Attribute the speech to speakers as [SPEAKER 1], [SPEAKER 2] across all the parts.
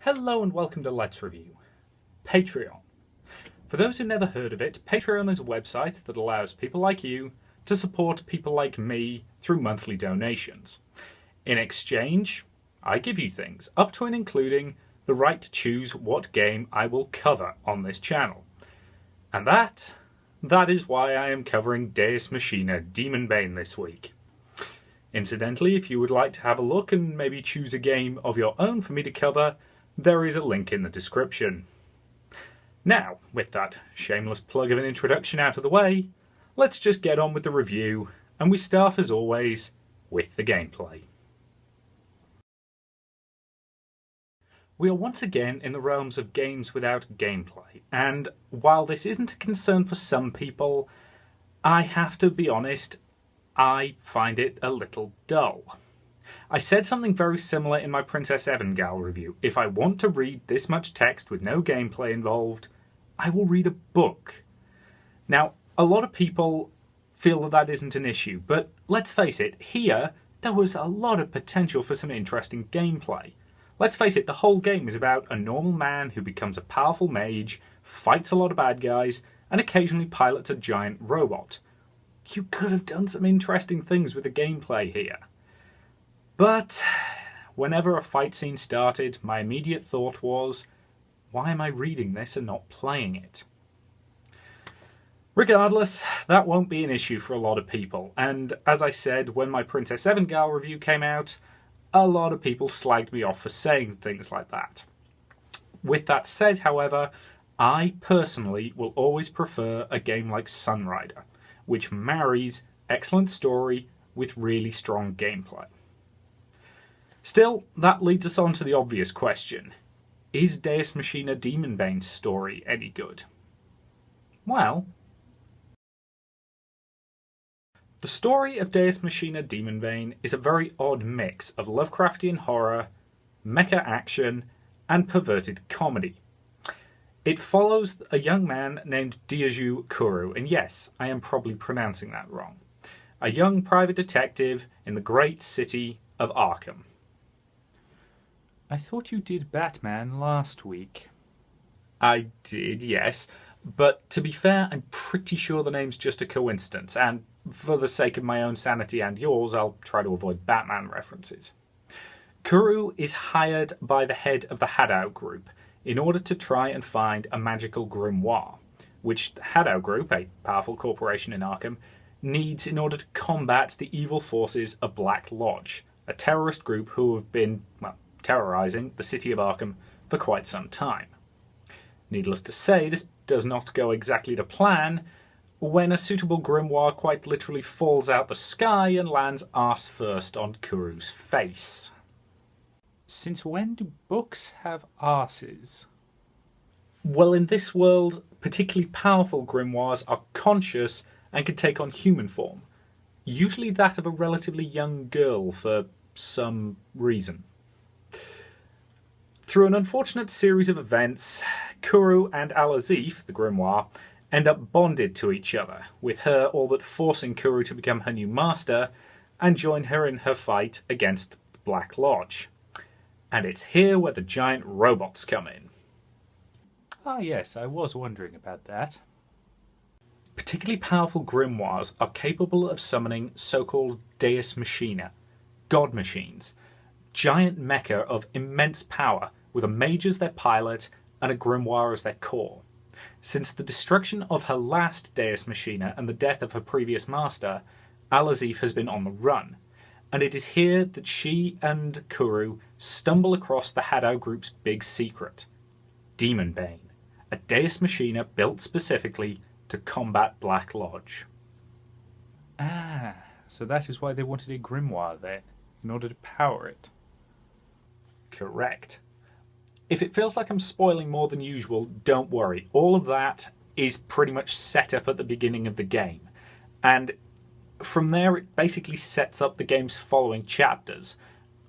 [SPEAKER 1] Hello and welcome to Let's Review. Patreon. For those who never heard of it, Patreon is a website that allows people like you to support people like me through monthly donations. In exchange, I give you things, up to and including the right to choose what game I will cover on this channel. And that is why I am covering Deus Machina Demonbane this week. Incidentally, if you would like to have a look and maybe choose a game of your own for me to cover, there is a link in the description. Now, with that shameless plug of an introduction out of the way, let's just get on with the review, and we start as always with the gameplay. We are once again in the realms of games without gameplay, and while this isn't a concern for some people, I have to be honest, I find it a little dull. I said something very similar in my Princess Evangel review. If I want to read this much text with no gameplay involved, I will read a book. Now, a lot of people feel that that isn't an issue, but let's face it, here there was a lot of potential for some interesting gameplay. Let's face it, the whole game is about a normal man who becomes a powerful mage, fights a lot of bad guys, and occasionally pilots a giant robot. You could have done some interesting things with the gameplay here. But whenever a fight scene started, my immediate thought was, why am I reading this and not playing it? Regardless, that won't be an issue for a lot of people, and as I said when my Princess Evangel review came out, a lot of people slagged me off for saying things like that. With that said, however, I personally will always prefer a game like Sunrider, which marries excellent story with really strong gameplay. Still, that leads us on to the obvious question. Is Deus Machina Demonbane's story any good? Well, the story of Deus Machina Demonbane is a very odd mix of Lovecraftian horror, mecha action, and perverted comedy. It follows a young man named Diaju Kuru, and yes, I am probably pronouncing that wrong, a young private detective in the great city of Arkham. I thought you did Batman last week. I did, yes, but to be fair, I'm pretty sure the name's just a coincidence, and for the sake of my own sanity and yours, I'll try to avoid Batman references. Kuru is hired by the head of the Haddow Group in order to try and find a magical grimoire, which the Haddow Group, a powerful corporation in Arkham, needs in order to combat the evil forces of Black Lodge, a terrorist group who have been, well, terrorising the city of Arkham for quite some time. Needless to say, this does not go exactly to plan when a suitable grimoire quite literally falls out the sky and lands arse first on Kuru's face. Since when do books have arses? Well, in this world, particularly powerful grimoires are conscious and can take on human form, usually that of a relatively young girl for some reason. Through an unfortunate series of events, Kuru and Al-Azif, the grimoire, end up bonded to each other, with her all but forcing Kuru to become her new master and join her in her fight against the Black Lodge. And it's here where the giant robots come in. Ah yes, I was wondering about that. Particularly powerful grimoires are capable of summoning so-called Deus Machina, god machines, giant mecha of immense power with a mage as their pilot and a grimoire as their core. Since the destruction of her last Deus Machina and the death of her previous master, Al-Azif has been on the run, and it is here that she and Kuru stumble across the Haddow Group's big secret, Demonbane, a Deus Machina built specifically to combat Black Lodge. Ah, so that is why they wanted a grimoire then, in order to power it. Correct. If it feels like I'm spoiling more than usual, don't worry. All of that is pretty much set up at the beginning of the game. And from there, it basically sets up the game's following chapters,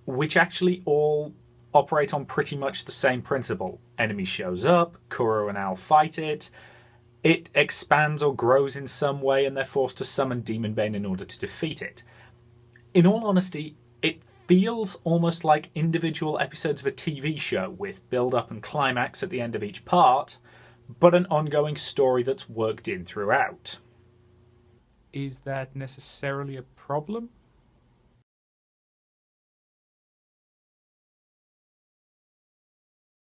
[SPEAKER 1] which actually all operate on pretty much the same principle. Enemy shows up, Kuru and Al fight it, it expands or grows in some way, and they're forced to summon Demonbane in order to defeat it. In all honesty, it feels almost like individual episodes of a TV show with build-up and climax at the end of each part, but an ongoing story that's worked in throughout.
[SPEAKER 2] Is that necessarily a problem?